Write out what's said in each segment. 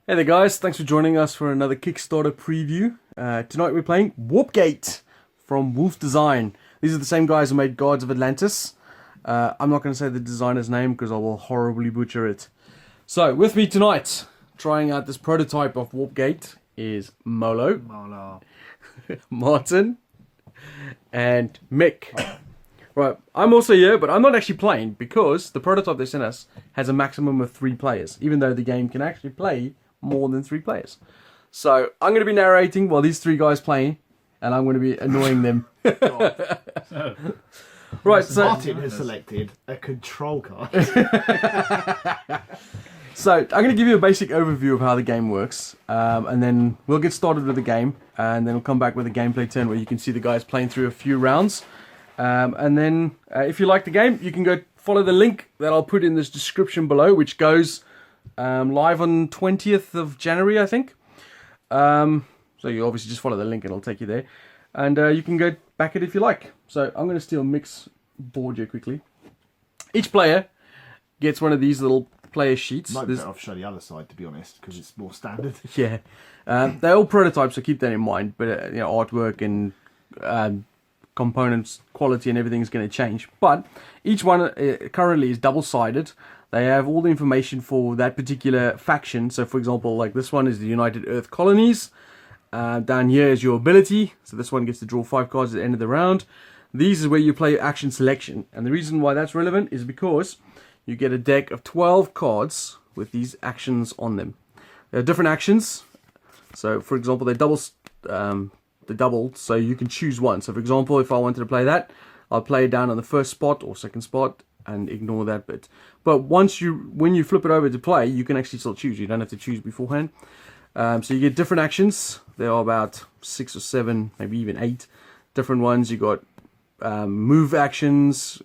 Hey there guys, thanks for joining us for another Kickstarter preview. Tonight we're playing Warpgate from Wolff Designa. These are the same guys who made Guards of Atlantis. I'm not going to say the designer's name because I will horribly butcher it. So, with me tonight, trying out this prototype of Warpgate is Molo, Martin, and Mick. Right, I'm also here, but I'm not actually playing because the prototype they sent us has a maximum of 3 players, even though the game can actually play more than 3 players. So I'm going to be narrating while these 3 guys playing, and I'm going to be annoying them. Right, so Martin has selected a control card. So I'm going to give you a basic overview of how the game works, and then we'll get started with the game, and then we'll come back with a gameplay turn where you can see the guys playing through a few rounds. And then if you like the game, you can go follow the link that I'll put in this description below, which goes live on 20th of January, I think. So you obviously just follow the link and it'll take you there. And you can go back it if you like. So I'm going to steal Mick's board here quickly. Each player gets one of these little player sheets. Might be better off to show the other side, to be honest, because it's more standard. Yeah. They're all prototypes, so keep that in mind. But artwork and components, quality and everything is going to change. But each one currently is double-sided. They have all the information for that particular faction. So for example, like this one is the United Earth Colonies. Down here is your ability. So this one gets to draw 5 cards at the end of the round. These is where you play action selection. And the reason why that's relevant is because you get a deck of 12 cards with these actions on them. There are different actions. So for example, they doubled, so you can choose one. So for example, if I wanted to play that, I'll play it down on the first spot or second spot and ignore that bit. But when you flip it over to play, you can actually still choose. You don't have to choose beforehand. So you get different actions. There are about 6 or 7, maybe even 8 different ones. You got move actions,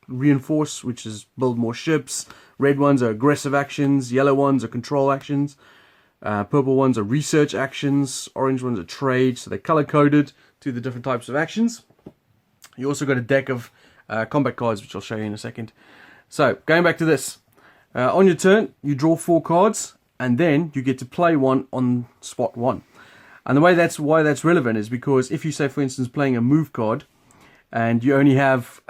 reinforce, which is build more ships. Red ones are aggressive actions. Yellow ones are control actions. Purple ones are research actions, orange ones are trade, so they're color-coded to the different types of actions. You also got a deck of combat cards, which I'll show you in a second. So, going back to this. On your turn, you draw 4 cards, and then you get to play one on spot 1. And the way why that's relevant is because if you say, for instance, playing a move card, and you only have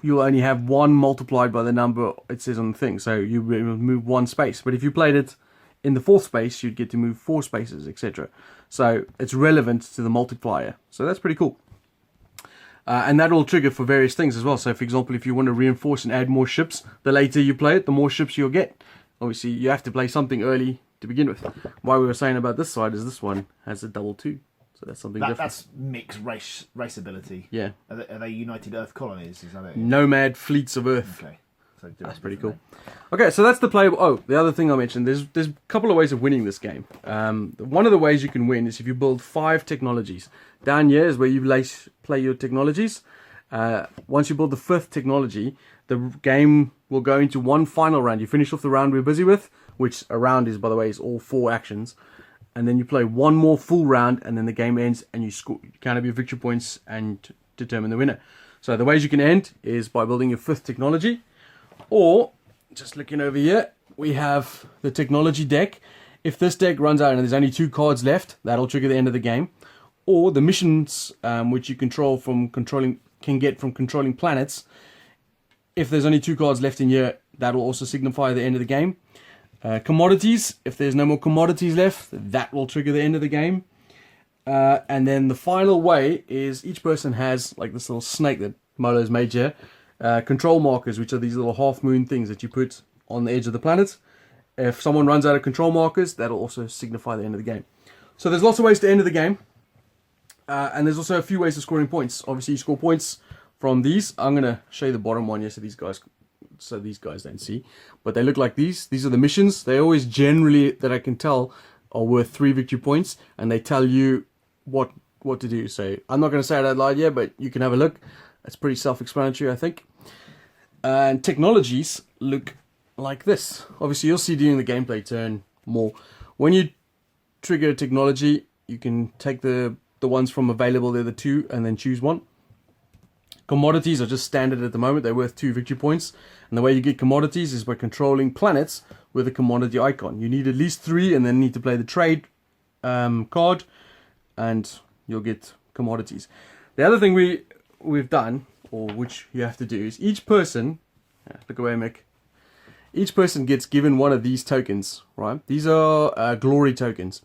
you'll only have 1 multiplied by the number it says on the thing, so you move 1 space. But if you played it in the 4th space, you'd get to move 4 spaces, etc. So it's relevant to the multiplier. So that's pretty cool. And that will trigger for various things as well. So for example, if you want to reinforce and add more ships, the later you play it, the more ships you'll get. Obviously, you have to play something early to begin with. Why we were saying about this side is this one has a double 2. So that's something different. That's mixed race ability. Yeah. Are they United Earth Colonies? Is that it? Nomad fleets of Earth. Okay. So that's pretty cool. Okay, so that's the playable. Oh, the other thing I mentioned, there's a couple of ways of winning this game. One of the ways you can win is if you build 5 technologies. Down here is where you play your technologies. Once you build the 5th technology, the game will go into one final round. You finish off the round we're busy with, which a round is, by the way, is all 4 actions. And then you play one more full round, and then the game ends, and you count up your victory points and determine the winner. So the ways you can end is by building your 5th technology. Or, just looking over here, we have the technology deck. If this deck runs out and there's only 2 cards left, that'll trigger the end of the game. Or the missions, which you can get from controlling planets. If there's only 2 cards left in here, that'll also signify the end of the game. Commodities, if there's no more commodities left, that will trigger the end of the game. And then the final way is each person has like this little snake that Molo's made here. Control markers, which are these little half-moon things that you put on the edge of the planet. If someone runs out of control markers, that'll also signify the end of the game. So there's lots of ways to end the game. And there's also a few ways of scoring points. Obviously, you score points from these. I'm going to show you the bottom one here so these guys don't see. But they look like these. These are the missions. They always generally, that I can tell, are worth 3 victory points. And they tell you what to do. So I'm not going to say it out loud yet, but you can have a look. It's pretty self-explanatory, I think. And technologies look like this. Obviously, you'll see during the gameplay turn more. When you trigger a technology, you can take the ones from available, they're the 2, and then choose one. Commodities are just standard at the moment. They're worth 2 victory points. And the way you get commodities is by controlling planets with a commodity icon. You need at least 3, and then need to play the trade card, and you'll get commodities. The other thing we've done, or which you have to do, is each person, look away Mick, each person gets given one of these tokens, right? These are glory tokens.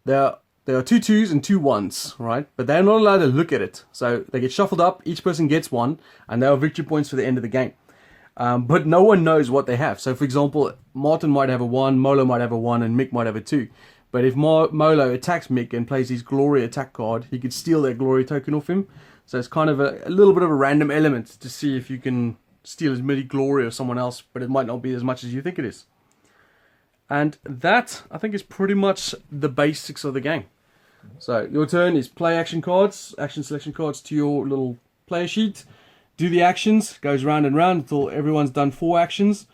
There are 2 2s and 2 1s, right? But they're not allowed to look at it. So they get shuffled up, each person gets one, and they are victory points for the end of the game. But no one knows what they have. So for example, Martin might have a 1, Molo might have a 1, and Mick might have a 2. But if Molo attacks Mick and plays his glory attack card, he could steal that glory token off him. So it's kind of a little bit of a random element to see if you can steal as many glory of someone else, but it might not be as much as you think it is. And that, I think, is pretty much the basics of the game. So your turn is play action cards, action selection cards to your little player sheet. Do the actions, goes round and round until everyone's done 4 actions.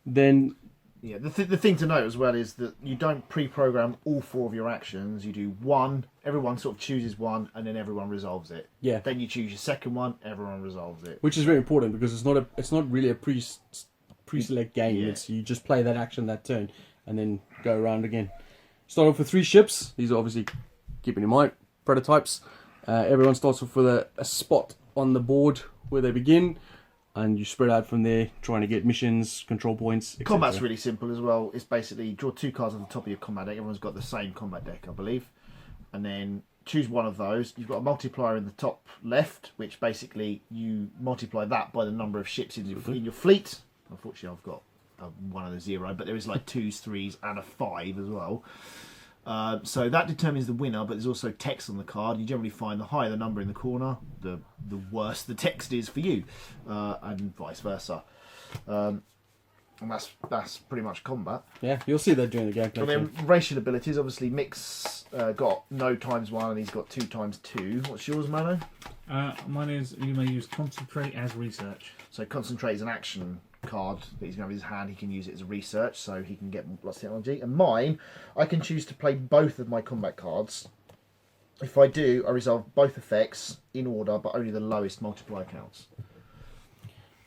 Then... Yeah, the thing to note as well is that you don't pre-program all 4 of your actions. You do one, everyone sort of chooses one, and then everyone resolves it. Yeah. Then you choose your second one, everyone resolves it. Which is very important, because it's not really a pre-select game. Yeah. It's you just play that action that turn and then go around again. Start off with 3 ships. These are obviously, keeping in mind, prototypes. Everyone starts off with a spot on the board where they begin, and you spread out from there, trying to get missions, control points, etc. Combat's really simple as well. It's basically draw 2 cards on the top of your combat deck. Everyone's got the same combat deck, I believe. And then choose one of those. You've got a multiplier in the top left, which basically you multiply that by the number of ships in your fleet. Unfortunately, I've got one and a 0, but there is like 2s, 3s, and a 5 as well. So that determines the winner, but there's also text on the card. You generally find the higher the number in the corner, the worse the text is for you, and vice versa. And that's pretty much combat. Yeah, you'll see that during the gameplay. And then racial abilities, obviously Mick's got no ×1 and he's got 2 ×2. What's yours, Mano? Mine is you may use concentrate as research. So concentrate is an action card that he's going to have in his hand. He can use it as research, so he can get lots of technology. And mine, I can choose to play both of my combat cards. If I do, I resolve both effects in order, but only the lowest multiplier counts.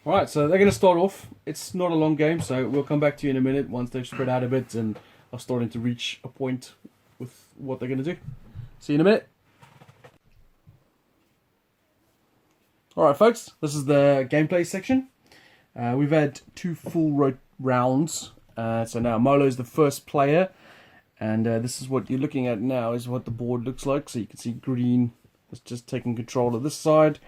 Alright, so they're going to start off. It's not a long game, so we'll come back to you in a minute once they've spread out a bit and are starting to reach a point with what they're going to do. See you in a minute. Alright folks, this is the gameplay section. We've had 2 full rounds, so now Molo's the first player, and this is what you're looking at now, is what the board looks like. So you can see green is just taking control of this side,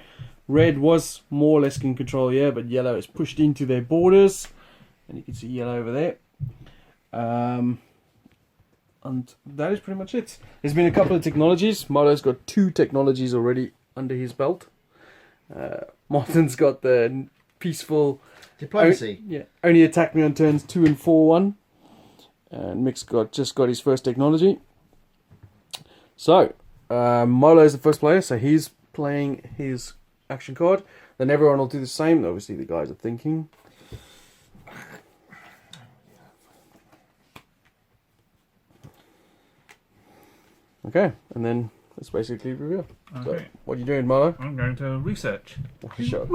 red was more or less in control here, but yellow is pushed into their borders, and you can see yellow over there. And that is pretty much it. There's been a couple of technologies. Molo's got 2 technologies already under his belt. Martin's got the peaceful diplomacy. Only attack me on turns 2 and 4 1. And Mick's just got his first technology. So Molo is the first player, so he's playing his action card. Then everyone will do the same. Obviously the guys are thinking. Okay, and then it's basically reveal. Okay. So, what are you doing, Molo? I'm going to research. Sure.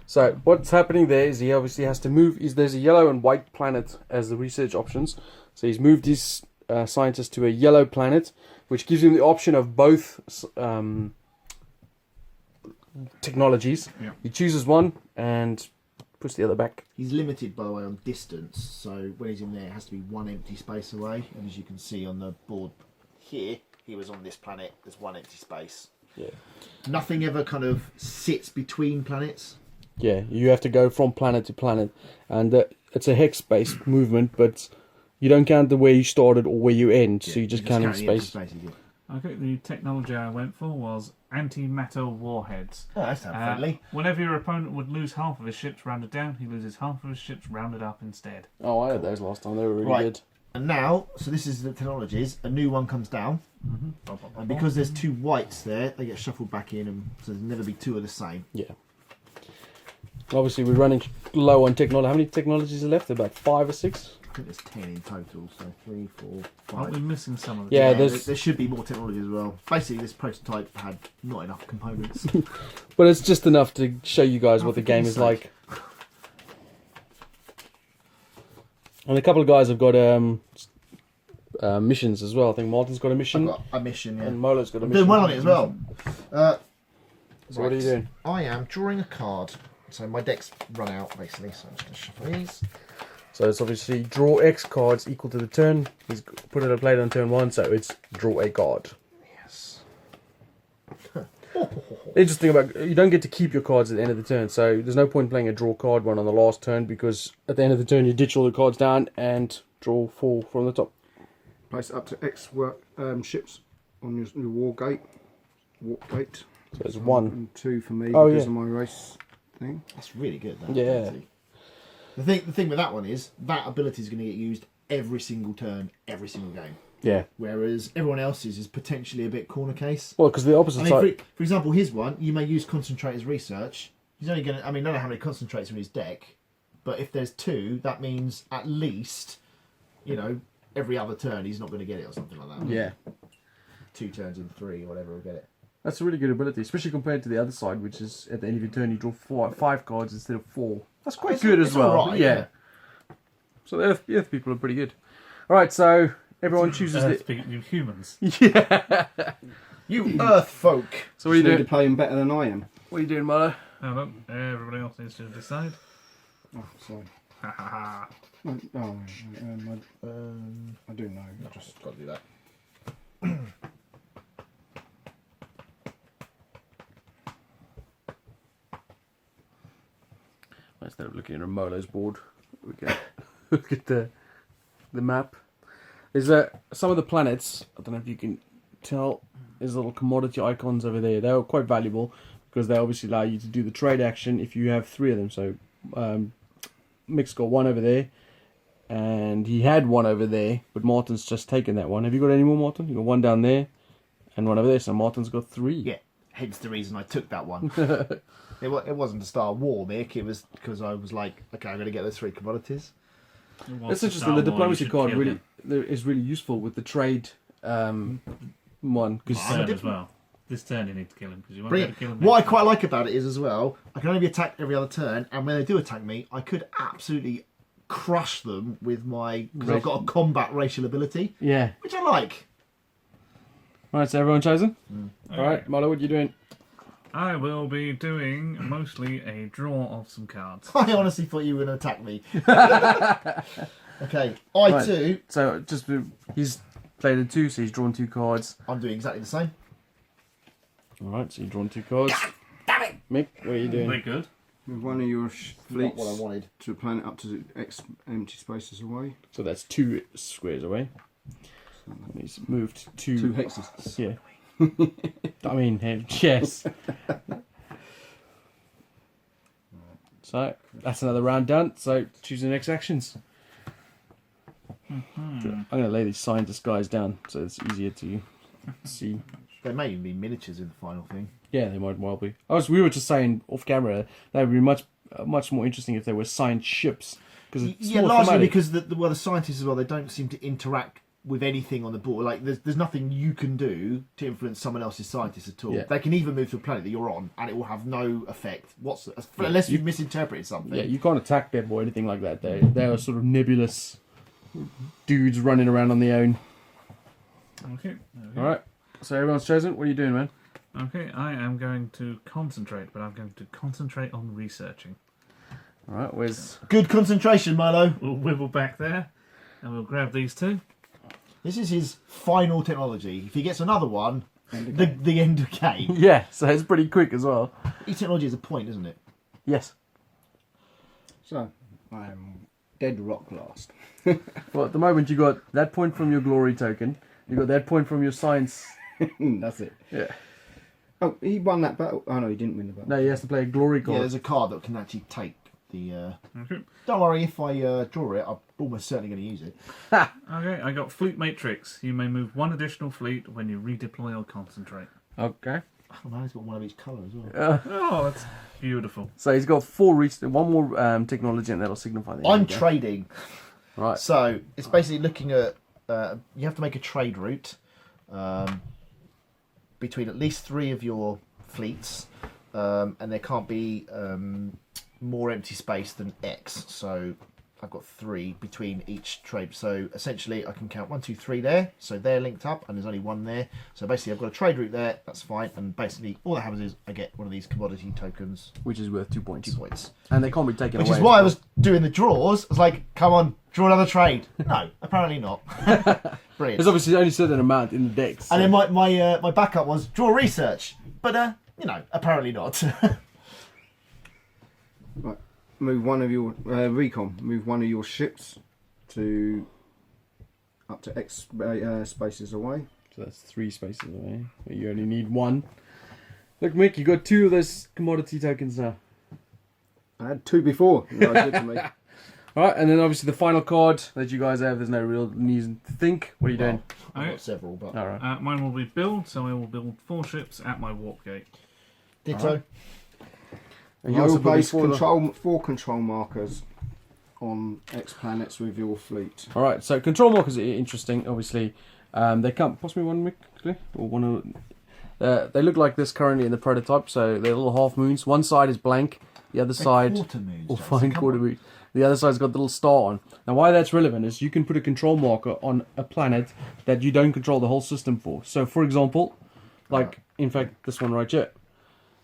So what's happening there is he obviously has to move. There's a yellow and white planet as the research options. So he's moved his scientist to a yellow planet, which gives him the option of both technologies. Yeah. He chooses one and puts the other back. He's limited, by the way, on distance. So when he's in there, it has to be 1 empty space away. And as you can see on the board here, he was on this planet. There's 1 empty space. Yeah. Nothing ever kind of sits between planets. Yeah, you have to go from planet to planet, and it's a hex-based movement, but you don't count the where you started or where you end, so you just count in space. Okay, the technology I went for was antimatter warheads. Oh, that's friendly. Whenever your opponent would lose half of his ships rounded down, he loses half of his ships rounded up instead. Oh, I had those last time. They were really good. And now, so this is the technologies. A new one comes down, and because there's 2 whites there, they get shuffled back in, and so there'll never be 2 of the same. Yeah. Obviously, we're running low on technology. How many technologies are left? About 5 or 6. I think there's 10 in total, so 3, 4, 5. Aren't we missing some of the Yeah, there should be more technology as well. Basically, this prototype had not enough components. But it's just enough to show you guys what the game is like. And a couple of guys have got missions as well. I think Martin's got a mission. I've got a mission, yeah. And Molo's got a I'm mission. doing well on it as well. So what are you doing? I am drawing a card. So my deck's run out, basically, so I'm just going to shuffle these. So it's obviously draw X cards equal to the turn. He's put it a plate on turn 1, so it's draw a card. Yes. Interesting about, you don't get to keep your cards at the end of the turn, so there's no point playing a draw card one on the last turn, because at the end of the turn you ditch all the cards down and draw 4 from the top. Place up to X ships on your Warpgate. So it's 1. And 2 for me Oh, because yeah. of my race thing. That's really good, that Yeah. ability. The thing with that one is, that ability is going to get used every single turn, every single game. Yeah. Whereas everyone else's is potentially a bit corner case. Well, because the opposite I mean, side... for example, his one, you may use Concentrate as research. He's only going to... I mean, I don't know how many Concentrates are in his deck, but if there's 2, that means at least, you know, every other turn he's not going to get it or something like that. Yeah. 2 turns in 3 or whatever will get it. That's a really good ability, especially compared to the other side, which is at the end of your turn you draw 5 cards instead of 4. That's quite good as it's well. all right, yeah. So the Earth people are pretty good. Alright, so everyone chooses Speaking of humans. Yeah. You Earth folk! So what are you Need to doing? play him better than I am. What are you doing, Milo? Hold on. Everybody else needs to decide. Oh, sorry. Ha ha ha. I do know. I just Got to do that. Instead of looking at a Molo's board, we can look at the map. There's some of the planets, I don't know if you can tell, there's little commodity icons over there. They're quite valuable because they obviously allow you to do the trade action if you have 3 of them. So Mick's got 1 over there, and he had 1 over there, but Martin's just taken that one. Have you got any more, Martin? You got 1 down there and 1 over there, so Martin's got 3. Yeah, hence the reason I took that one. It wasn't to start a war, Mick. It was because I was like, okay, I'm going to get those 3 commodities. That's interesting. The diplomacy card really is really useful with the trade one because This turn as well. This turn you need to kill him because you won't be able to kill him. What I next quite like about it is as well, I can only be attacked every other turn, and when they do attack me, I could absolutely crush them with my... because I've got a combat racial ability, yeah. which I like. Right, so everyone chosen? time. All right, Milo, what are you doing? I will be doing mostly a draw of some cards. I honestly thought you were going to attack me. Okay, Right. too, So he's played a 2, so he's drawn 2 cards. I'm doing exactly the same. All right, so you've drawn 2 cards. Damn it! Mick, what are you They're doing? good. With one of your Not fleets what I wanted. to a planet up to X empty spaces away. So that's 2 squares away. And he's moved 2 2 hexes. Yeah. I mean, yes. So that's another round done. So choose the next actions. I'm going to lay these scientist guys down so it's easier to see. There may even be miniatures in the final thing. Yeah, they might well be. We were just saying off camera that would be much more interesting if they were science ships because it's Yeah, more largely thematic. because the scientists as well, they don't seem to interact with anything on the board. Like, there's nothing you can do to influence someone else's scientists at all. Yeah. They can even move to a planet that you're on, and it will have no effect unless you've misinterpreted something. Yeah, you can't attack them or anything like that. They are sort of nebulous dudes running around on their own. Okay. There we go. All right. So everyone's chosen. What are you doing, man? Okay, I am going to concentrate, but I'm going to concentrate on researching. All right. Where's Good concentration, Milo. We'll wibble back there, and we'll grab these 2. This is his final technology. If he gets another one, the end of game. yeah? So it's pretty quick as well. Each technology is a point, isn't it? Yes. So, I am dead rock last. Well, at the moment you got that point from your glory token. You got that point from your science. That's it. Yeah. Oh, he won that battle. Oh no, he didn't win the battle. No, he has to play a glory Yeah, card. there's a card that can actually take the... Okay. Don't worry, if I draw it, I'm almost certainly going to use it. Okay, I got fleet matrix. You may move 1 additional fleet when you redeploy or concentrate. Okay. Oh man, he's got one of each colour as well. Oh, that's beautiful. So he's got 4 one more technology, and that'll signify the I'm end, okay? trading. Right. So it's basically looking at you have to make a trade route between at least 3 of your fleets, and there can't be more empty space than X. So I've got 3 between each trade. So essentially I can count 1, 2, 3 there. So they're linked up and there's only 1 there. So basically I've got a trade route there, that's fine. And basically all that happens is I get one of these commodity tokens. Which is worth 2 points. 2 points. And they can't be taken away. Which is why I was doing the draws. I was like, come on, draw another trade. No, apparently not. Brilliant. There's obviously only a certain amount in the decks. So. And then my backup was draw research. But, you know, apparently not. Right. Move one of your recon. Move one of your ships to up to X spaces away. So that's 3 spaces away. But you only need 1. Look, Mick, you got 2 of those commodity tokens now. I had 2 before. No, good to me. Alright, and then obviously the final card that you guys have, there's no real reason to think. What are you doing? I've got several, but... Alright. Mine will be build, so I will build 4 ships at my Warpgate. Ditto. And I you also will put base before the- 4 control markers on X planets with your fleet. Alright, so control markers are interesting, obviously. They come, possibly one, Mick, quickly? Or one of, they look like this currently in the prototype, so they're little half moons. One side is blank, the other side... Quarter moons, Or Jason, fine come quarter on. moon. The other side's got the little star on. Now why that's relevant is you can put a control marker on a planet that you don't control the whole system for. So for example, like, in fact, this one right here.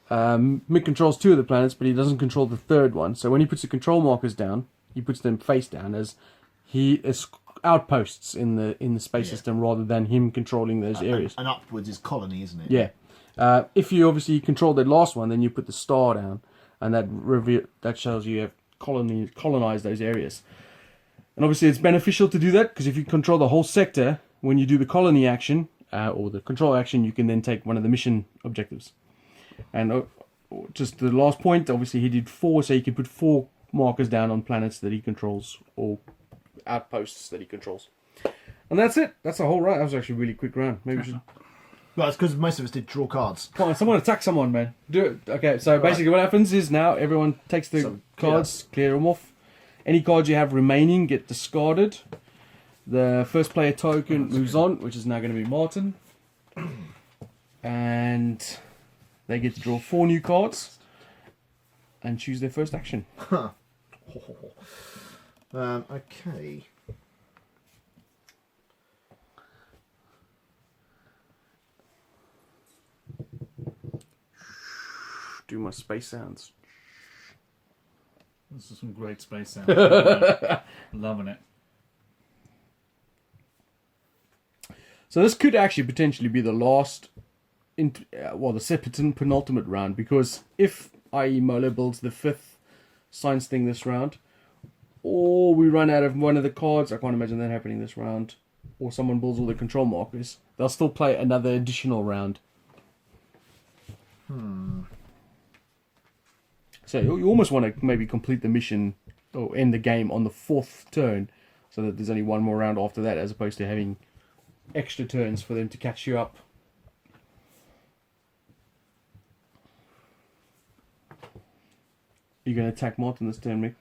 Mick controls 2 of the planets, but he doesn't control the 3rd one. So when he puts the control markers down, he puts them face down as he is outposts in the space system rather than him controlling those areas. And upwards is colony, isn't it? Yeah. If you obviously control that last one, then you put the star down, and that shows you have colonized those areas. And obviously it's beneficial to do that because if you control the whole sector, when you do the colony action or the control action, you can then take one of the mission objectives. And just the last point, obviously he did 4, so he can put 4 markers down on planets that he controls or outposts that he controls. And that's it. That's the whole round. That was actually a really quick round. Maybe we should... Well, it's because most of us did draw cards. Come on, someone attack someone, man. Do it. Okay, so basically what happens is now everyone takes the cards, clear them off. Any cards you have remaining get discarded. The first player token moves on, which is now going to be Martin. And they get to draw 4 new cards and choose their first action. Okay. Do my space sounds. This is some great space sound. Loving it. So this could actually potentially be the last, the penultimate round, because if i.e. Molo builds the 5th science thing this round, or we run out of one of the cards, I can't imagine that happening this round, or someone builds all the control markers, they'll still play another additional round. So you almost want to maybe complete the mission or end the game on the 4th turn, so that there's only one more round after that, as opposed to having extra turns for them to catch you up. You're going to attack Martin this turn, Mick?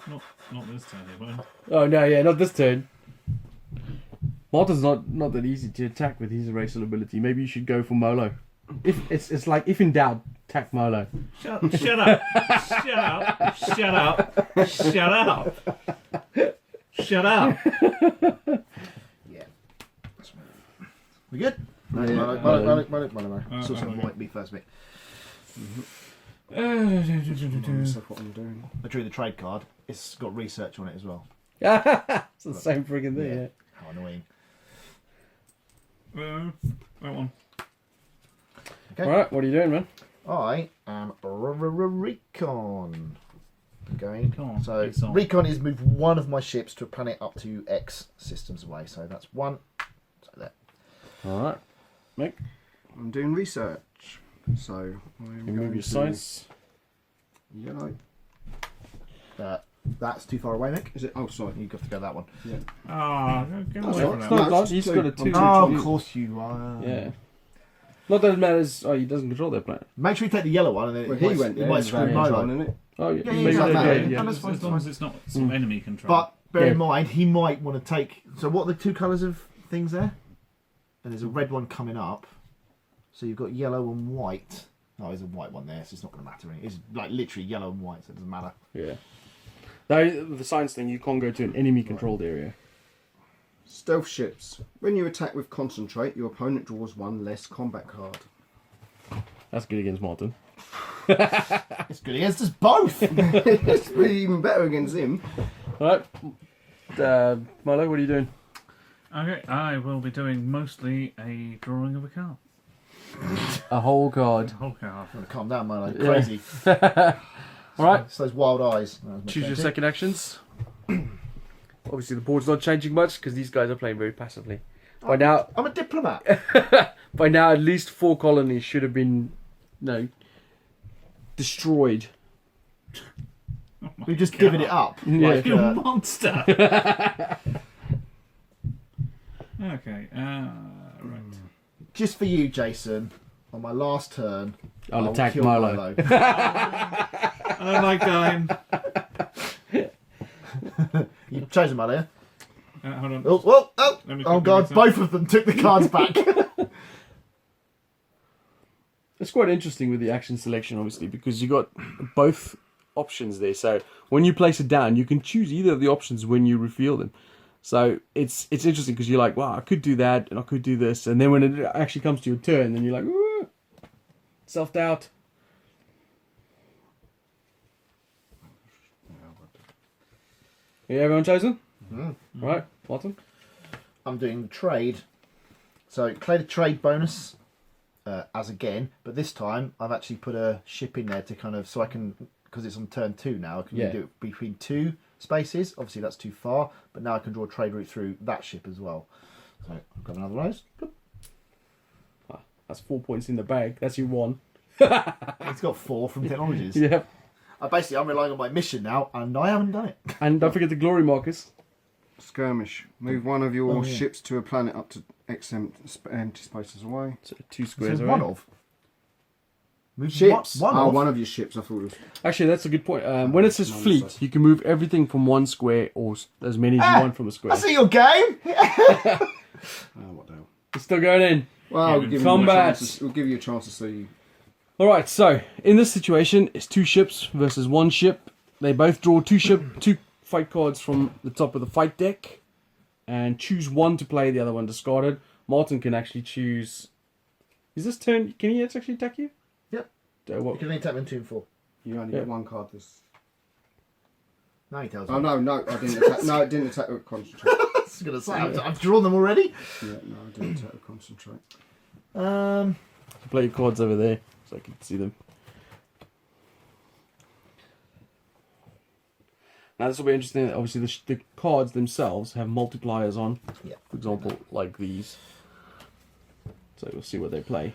Not this time, but Oh no, yeah, not this turn. Martin's not that easy to attack with his racial ability. Maybe you should go for Molo. If it's like if in doubt, attack Molo. shut up! Shut up! Shut up! Shut up! Shut up! Yeah. We good? Yeah. Molo. So might be first, Mick. That's what I'm doing. I drew the trade card. It's got research on it as well. It's the same friggin' thing, yeah. How annoying. That one. Okay. Alright, what are you doing, man? I am Recon. Okay. Recon. So It's on. Recon is move one of my ships to a planet up to X systems away. So that's 1. So there. Alright. Mick, I'm doing research. So I'm you move your science. Yellow. That's too far away, Mick. Is it? Oh, sorry. You have to go that one. Yeah. Ah, get That's away all from right. that. No, it's not. just He's two. got a 2. Oh, of course you are. Yeah. Not that it matters. Oh, he doesn't control that planet. Make sure you take the yellow one, and then Well, it he went there. might He's screw very Molo. controlling it. Oh, yeah. Yeah, maybe exactly. that- Yeah, yeah. and that's fine, As long as it's not some enemy control. But bear Yeah. in mind, he might want to take. So what are the 2 colours of things there? And there's a red one coming up. So you've got yellow and white. Oh, there's a white one there, so it's not going to matter. It's like literally yellow and white, so it doesn't matter. Yeah. Though with the science thing, you can't go to an enemy controlled area. Stealth ships. When you attack with concentrate, your opponent draws one less combat card. That's good against Martin. It's good against us both. It's really even better against him. Alright. Milo, what are you doing? Okay, I will be doing mostly a drawing of a card. A whole card. Whole card. Calm down, man. Like Yeah. crazy. Alright. It's those wild eyes. Choose your second actions. Obviously, the board's not changing much because these guys are playing very passively. By now, I'm a diplomat. by now, at least 4 colonies should have been, destroyed. We've just given it up. Yeah. Like, You monster! Okay, right. just for you, Jason, on my last turn, I'll attack kill Milo. I don't like dying. You've chosen Milo. Hold on. Oh, Let me oh quickly God! mix up. Both of them took the cards back. It's quite interesting with the action selection, obviously, because you got both options there. So when you place it down, you can choose either of the options when you reveal them. So it's interesting because you're like, wow, I could do that and I could do this, and then when it actually comes to your turn, then you're like, ooh, self-doubt. Yeah, everyone chosen? Mm-hmm. Right, Martin? I'm doing the trade. So play the trade bonus as again, but this time I've actually put a ship in there to kind of, so I can, because it's on turn 2 now, I can Yeah. do it between 2 spaces. Obviously that's too far, but now I can draw a trade route through that ship as well. So I'll grab another one of those. Ah, that's 4 points in the bag. That's your one. It's got 4 from technologies. Yep. I'm relying on my mission now, and I haven't done it. And don't forget the glory markers. Skirmish. Move one of your Oh, yeah. ships to a planet up to X empty spaces away. So 2 So squares one away. of. Move Ships. One Oh, of. one of your ships. I thought it was. Actually, that's a good point. When it says One fleet, side. you can move everything from one square or as many as you want from a square. I see your game. Oh, what the hell? It's still going in. Well, Yeah, we'll give, combat. we'll give you a chance to see. Alright, so in this situation, it's 2 ships versus 1 ship. They both draw 2 fight cards from the top of the fight deck and choose one to play, the other one discarded. Martin can actually choose. Is this turn? Can he actually attack you? Yep. What? You can only tap them 2 and 4. You only Yeah. get one card this. No, he tells Oh me. no, I didn't attack. No, it didn't attack with concentrate. I was going to say, I've drawn them already. Yeah, no, I didn't attack with concentrate. Play your cards over there so I can see them. Now this will be interesting. Obviously, the cards themselves have multipliers on. Yeah. For example, like these. So we'll see what they play.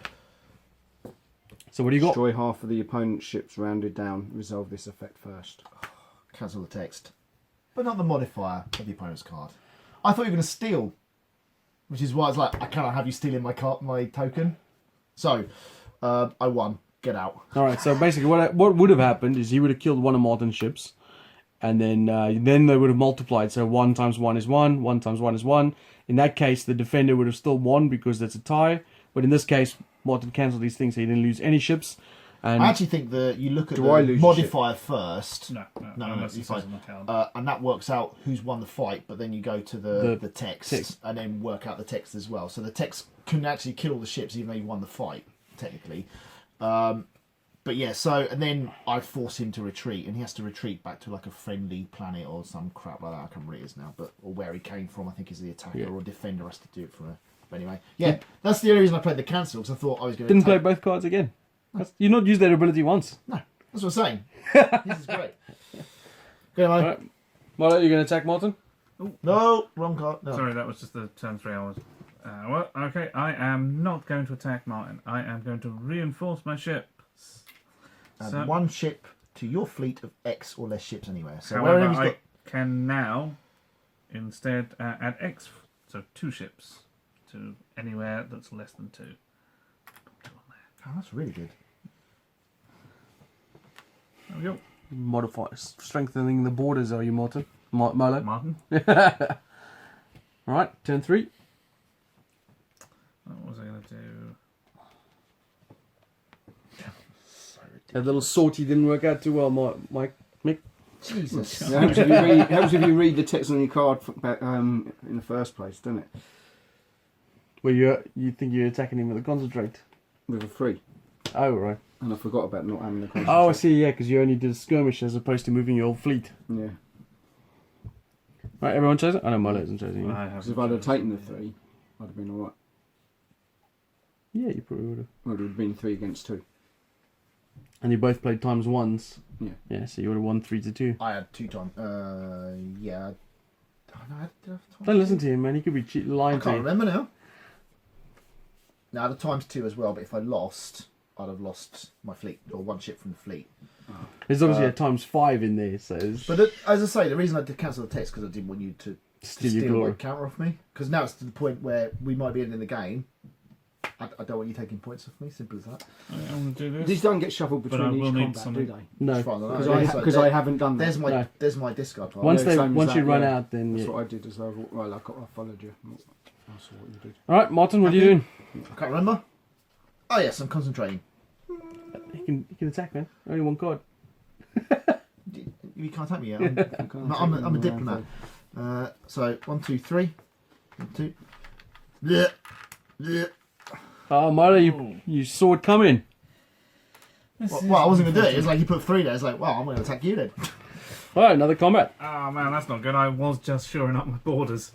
So what do you got? Destroy half of the opponent's ships rounded down. Resolve this effect first. Cancel the text. But not the modifier of the opponent's card. I thought you were going to steal. Which is why I was like, I cannot have you stealing my token. So, I won. Get out. All right. So basically, what would have happened is he would have killed one of Martin's ships, and then they would have multiplied. So 1 times 1 is 1. 1 times 1 is 1. In that case, the defender would have still won because that's a tie. But in this case, Martin cancelled these things, so he didn't lose any ships. And I actually think that you look at Do I the lose modifier first. No, it's unless he fine. says on the card. And that works out who's won the fight, but then you go to the text, text. and then work out the text as well. So the text can actually kill all the ships even though you won the fight, technically. But yeah, so, and then I force him to retreat, and he has to retreat back to like a friendly planet or some crap like that. I can't remember what it is now, but or where he came from, I think is the attacker or defender has to do it from a. But anyway, yeah, that's the only reason I played the cancel, because I thought I was going to. didn't play both cards again. You've not used that ability once. No, that's what I'm saying. This is great. Go on, All right. Milo, you're going to attack Martin? No, wrong card. No. Sorry, that was just the turn 3 hours. Well, okay, I am not going to attack Martin. I am going to reinforce my ships. Add So- 1 ship to your fleet of X or less ships anywhere. So However, wherever he's I got. can now instead add X, so 2 ships to anywhere that's less than 2. Oh, that's really good. There we go. Modify. Strengthening the borders, are you, Martin? Milo? Martin. Alright, turn 3. What was I going to do? That little sortie didn't work out too well, Mick. Jesus. It helps if you read the text on your card in the first place, doesn't it? Well, you think you're attacking him with a concentrate. With a 3. Oh, right. And I forgot about not having the concentrate. Oh, I see, yeah, because you only did a skirmish as opposed to moving your whole fleet. Yeah. Right, everyone chose it? I know Milo isn't choosing it. I Because haven't if I'd have chosen. taken the 3, I'd have been alright. Yeah, you probably would have. Well, it would have been 3 against 2. And you both played times ones. Yeah. Yeah, so you would have won 3-2. I had 2 times. Yeah. Oh, no, did I have times Don't listen 2? to him, man. He could be I lying to can't you. remember now. No, I had times 2 as well, but if I lost, I'd have lost my fleet, or 1 ship from the fleet. There's obviously a times 5 in there, so it's But as I say, the reason I did cancel the text because I didn't want you to steal your steal my glory. counter off me. Because now it's to the point where we might be ending the game. I don't want you taking points off me. Simple as that. I'm going to do this. These don't get shuffled But I between will each need combat, some- do they? No. It's fine, I know. Because So I haven't done that. there's my discard pile. Once Yeah, same as once you that, run yeah. out, then That's yeah. what I did as well. Well, I followed you. I saw what you did. Alright, Martin, what are you doing? I can't remember. Oh yes, I'm concentrating. He can attack, man. Only 1 card. You can't attack me yet. I'm a diplomat. So 1, 2, 3. 1, 2. Blech. Blech. Oh, Milo, you saw it coming. Well, I wasn't going to do it. It was like you put 3 there. It's like, well, I'm going to attack you then. Alright, another combat. Oh man, that's not good. I was just shoring up my borders.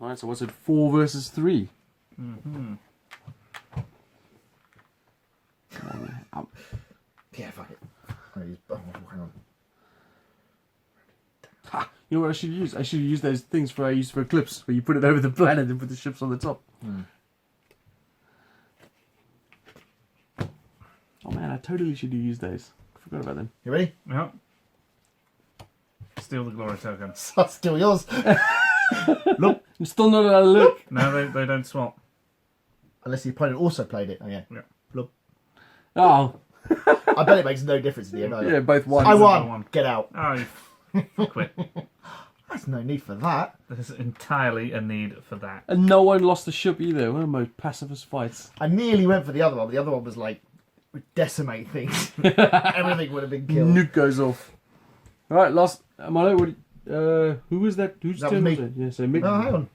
Alright, so what's it? 4 versus 3. Yeah, fuck it. Hang on. You know what I should use? I should use those things I use for Eclipse, where you put it over the planet and put the ships on the top. Oh man, I totally should have used those. I forgot about them. You ready? Yep. Steal the glory token. That's still yours. I'm still not allowed to look. No, they don't swap. Unless the opponent also played it. Oh yeah. Yeah. Look. Oh, I bet it makes no difference in the end. either. yeah, both won. I I won. won. Get out. Oh, you quit. There's no need for that. There's entirely a need for that. And no one lost the ship either. One of the most pacifist fights. I nearly went for the other one. But the other one was like, would decimate things. Everything would have been killed. Nuke goes off. Alright, last. Milo, who was that? Whose That turn was was me. it? Yeah, so Mick. No, hang on.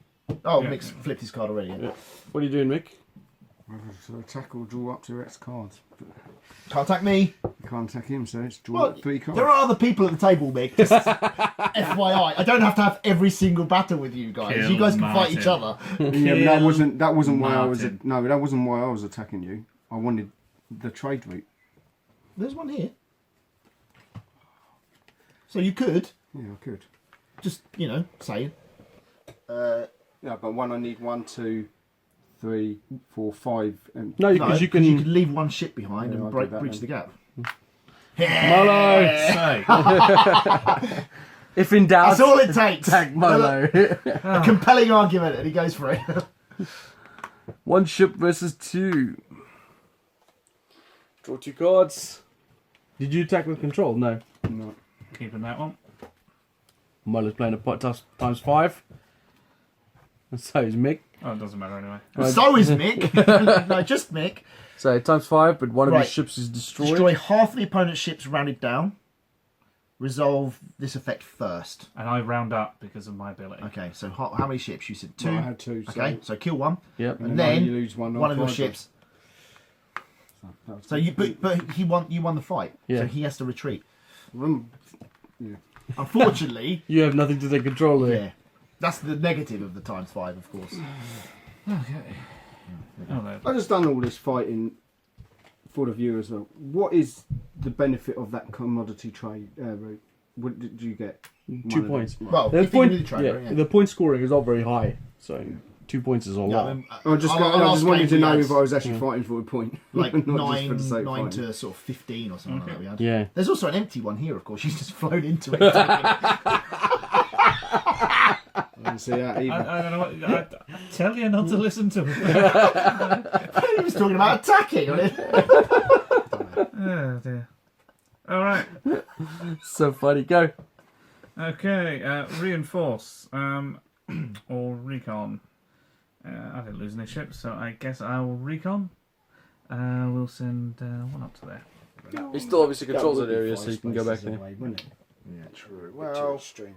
Oh, Yeah. Mick's flipped his card already. Yeah. What are you doing, Mick? So attack or draw up to X cards. But Can't attack me. you can't attack him, so it's draw Well, up 3 cards. there are other people at the table, Mick. Just FYI. I don't have to have every single battle with you guys. Kill You guys can fight Martin. each other. Yeah, but that wasn't why I was. Martin. No, that wasn't why I was attacking you. I wanted the trade route. There's one here. So you could Yeah, I could. just, say. Yeah, but I need 1, 2, 3, 4, 5, and No, No, because you 'cause can. you could leave one ship behind Yeah, and I'll break, do that breach then. the gap. Milo! Say, If in doubt, That's all it takes. attack Milo. A compelling argument, and he goes for it. 1 ship versus 2. Draw 2 cards. Did you attack with control? No. no. keeping that one. Milo's playing a pot times 5. And so is Mick. Oh, it doesn't matter anyway. So is Mick. No, just Mick. So times 5, but one of Right. his ships is destroyed. Destroy half the opponent's ships rounded down. Resolve this effect first. And I round up because of my ability. Okay, so how many ships? You said 2. Well, I had 2. So, Okay, so kill one. Yep. And then you lose one of your after I ships. got- that was So good. but you won the fight. Yeah. So he has to retreat. Yeah. Unfortunately, You have nothing to take control of. yeah. That's the negative of the times 5, of course. Okay. Oh, there. I just done all this fighting for the viewers. Though. What is the benefit of that commodity trade route? What did you get? 2 points. Well, The if you point, can do the trader, yeah, the point scoring is not very high, so 2 points is a Yeah, lot. I mean, I just wanted to know if I was actually fighting for a point, like not just for the sake of 9 fighting. to sort of 15 or something like that we had. Yeah. There's also an empty one here, of course. She's just flown into it. I didn't see that either. I don't know what. I tell you not to listen to him. He was talking about attacking. Oh dear. All right. So funny. Go. Okay. Reinforce or recon. I didn't lose any ships, so I guess I will recon. We'll send one up to there. He still obviously controls would that be area, 5 so you can go back spaces there. away, wouldn't it? Yeah, true. To Well, extreme.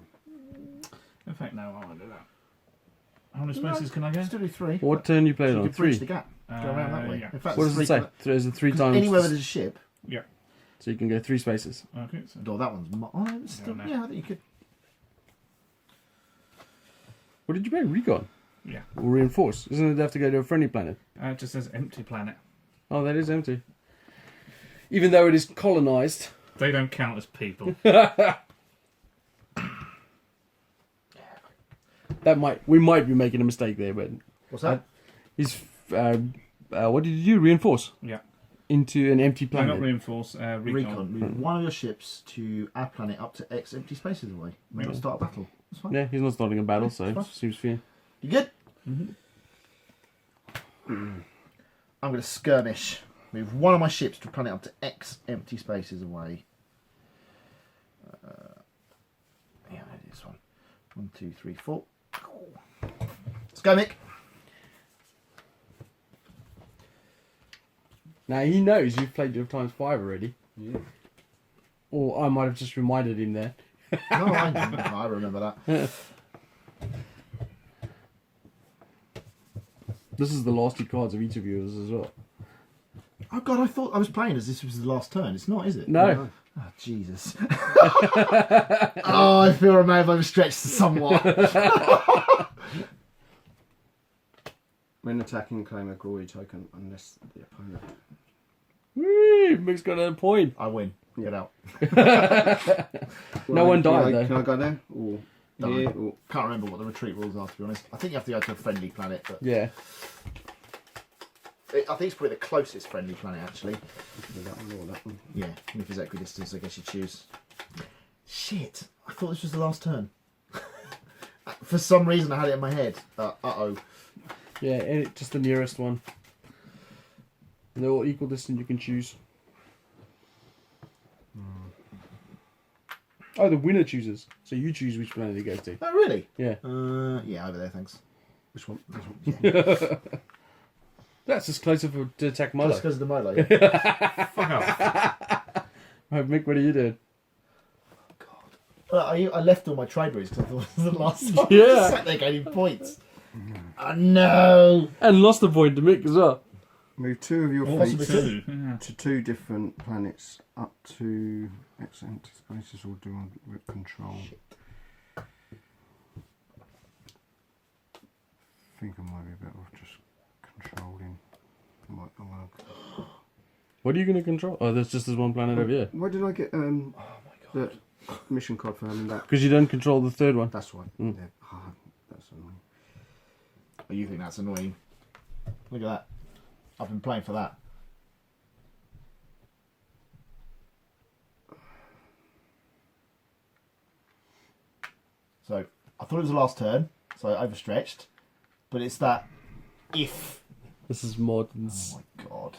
In fact, no, I won't do that. How many spaces can I go? still do 3. What turn you played So you on? can bridge 3. the gap. Go around that way. Yeah. In fact, What does it say? Is it 3 times? Anywhere where there's a ship. Yeah. So you can go 3 spaces. Okay. So Oh, that one's. Oh, no, it's still. no. Yeah, I think you could. What did you play? Recon? yeah. Or reinforce? Doesn't it have to go to a friendly planet? It just says empty planet. Oh, that is empty. Even though it is colonized. They don't count as people. We might be making a mistake there, but What's that? what did you do? Reinforce Yeah. into an empty No, planet. not reinforce. Recon. Recon. Move one of your ships to our planet up to X empty spaces away. May not start a battle. That's fine. Yeah, he's not starting a battle, so fine. it seems fair. You good? Mhm. I'm going to skirmish. Move one of my ships to a planet up to X empty spaces away. Yeah, this one. 1, 2, 3, 4. Let's go, Mick. Now he knows you've played your times 5 already. Yeah. Or I might have just reminded him there. No, I remember that. This is the last 2 cards of each of yours as well. Oh God, I thought I was playing as this was the last turn. It's not, is it? No. Oh, Jesus. Oh, I feel I may have overstretched somewhat. When attacking, claim a glory token unless the opponent. Woo! Mick's got a point. I win. Get out. No one died, Can though. Can I go there? Or here? Or Can't remember what the retreat rules are, to be honest. I think you have to go to a friendly planet, but Yeah. I think it's probably the closest friendly planet, actually. that one or that one? Yeah, and if it's equidistance, I guess you choose. Shit, I thought this was the last turn. For some reason, I had it in my head. Uh-oh. Yeah, just the nearest one. And they're all equal distance you can choose. Oh, the winner chooses. So you choose which planet he goes to. Oh, really? Yeah. Yeah, over there, thanks. Which one? This one. That's just closer to attack Molo. Just because of the Molo, yeah. Fuck off. Right, Mick, what are you doing? I left all my trade routes because I thought it was the last one. Yeah. I sat there gaining points. Oh, no. And lost a point to Mick as well. Move 2 of your Possibly fleets Two. Yeah. to 2 different planets up to X empty spaces or do on with control. I think I might be better off just controlling. What are you going to control? Oh, there's just this one planet over here. Why did I get the mission card for having that? Because you don't control the third one. That's right. Mm. Yeah. That's annoying. Oh, you think that's annoying? Look at that. I've been playing for that. So, I thought it was the last turn, so I overstretched. But it's that if... This is Morton's. Oh my God.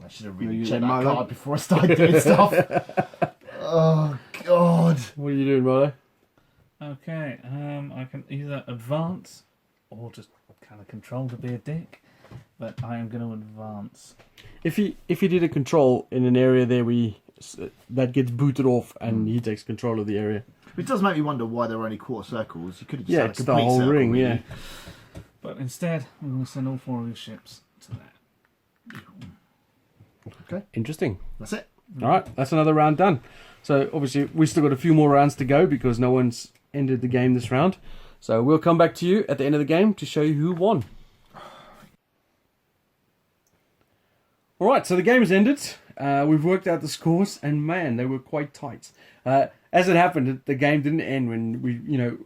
I should have really You checked that Milo? card before I started doing stuff. Oh, God. What are you doing, Molo? Okay. I can either advance or just kind of control to be a dick. But I am going to advance. If he did a control in an area there that gets booted off and he takes control of the area. It does make me wonder why there were only quarter circles. You could have just Yeah, had a it's the complete whole circle, ring, really. yeah. But instead, I'm going to send all 4 of your ships to that. Interesting. That's it. All right, that's another round done. So obviously we still got a few more rounds to go because no one's ended the game this round. So we'll come back to you at the end of the game to show you who won. All right, so the game has ended. We've worked out the scores, and man, they were quite tight. As it happened, the game didn't end when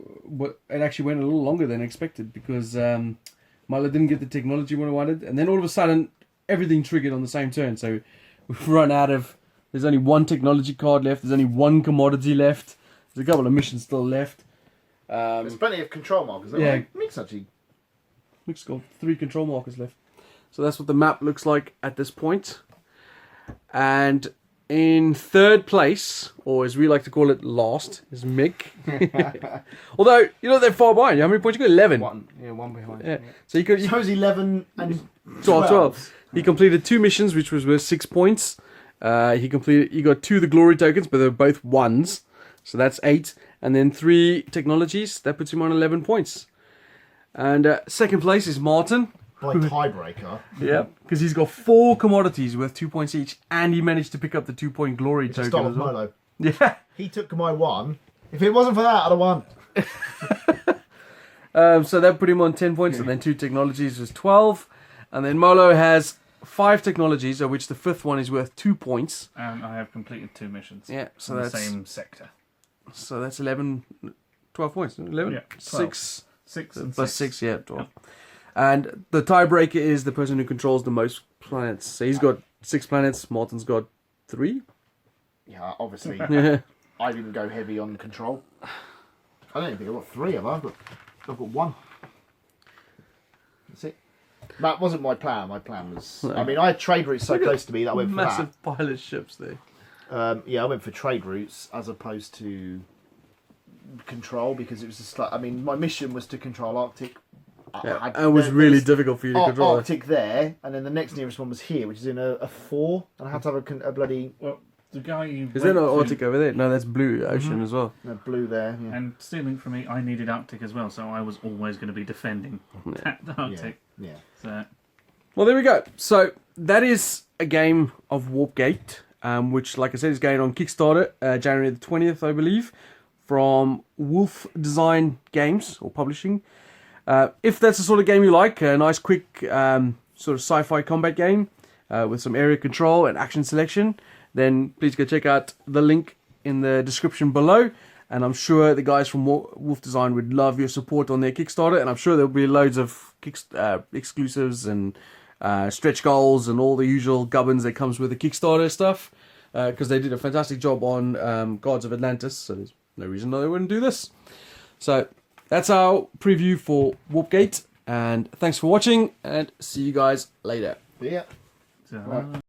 it actually went a little longer than expected because Milo didn't get the technology we wanted, and then all of a sudden everything triggered on the same turn. So we've run out of. There's only 1 technology card left. There's only 1 commodity left. There's a couple of missions still left. There's plenty of control markers. Yeah. Mix actually. Mick's got 3 control markers left. So that's what the map looks like at this point. And in 3rd place, or as we like to call it, last, is Mick. Although, you're not that far behind. How many points you got? 11. 1. Yeah, 1 behind. Yeah. So you could... Suppose 11 and 12. He completed 2 missions, which was worth 6 points. He got 2 of the glory tokens, but they're both 1s. So that's 8. And then 3 technologies. That puts him on 11 points. And second place is Martin. By tiebreaker. Yeah, because he's got 4 commodities worth 2 points each, and he managed to pick up the 2-point glory token Start as with well. Molo. Yeah. He took my 1. If it wasn't for that, I'd have won. So that put him on 10 points, and then 2 technologies was 12. And then Molo has 5 technologies, of which the 5th one is worth 2 points. And I have completed 2 missions. Yeah, so in that's the same sector. So that's 11, 12 points. 11? Yeah, 12. 6. 6 and Plus 6. 6, yeah, 12. Yep. And the tiebreaker is the person who controls the most planets. So he's got 6 planets, Martin's got 3. Yeah, obviously. Yeah. I didn't go heavy on control. I don't even think I've got 3, have I? I've got 1. That's it. That wasn't my plan. My plan was... No. I mean, I had trade routes so close to me that I went for that. Massive pile of ships there. Yeah, I went for trade routes as opposed to control because it was just like... I mean, my mission was to control Arctic. Yeah, it was really difficult for you to control. Arctic there, and then the next nearest one was here, which is in a 4, and I had to have a bloody... Well, the guy you... Is there no Arctic over there? No, that's blue ocean as well. blue there, yeah. And stealing from me, I needed Arctic as well, so I was always going to be defending that Arctic. Yeah. So, Well, there we go. So that is a game of Warpgate, which, like I said, is going on Kickstarter, January the 20th, I believe, from Wolff Design Games, or Publishing. If that's the sort of game you like, a nice quick sort of sci-fi combat game with some area control and action selection, then please go check out the link in the description below. And I'm sure the guys from Wolff Design would love your support on their Kickstarter, and I'm sure there'll be loads of exclusives and stretch goals and all the usual gubbins that comes with the Kickstarter stuff, because they did a fantastic job on Gods of Atlantis, so there's no reason they wouldn't do this. So that's our preview for Warpgate, and thanks for watching, and see you guys later. Yeah. so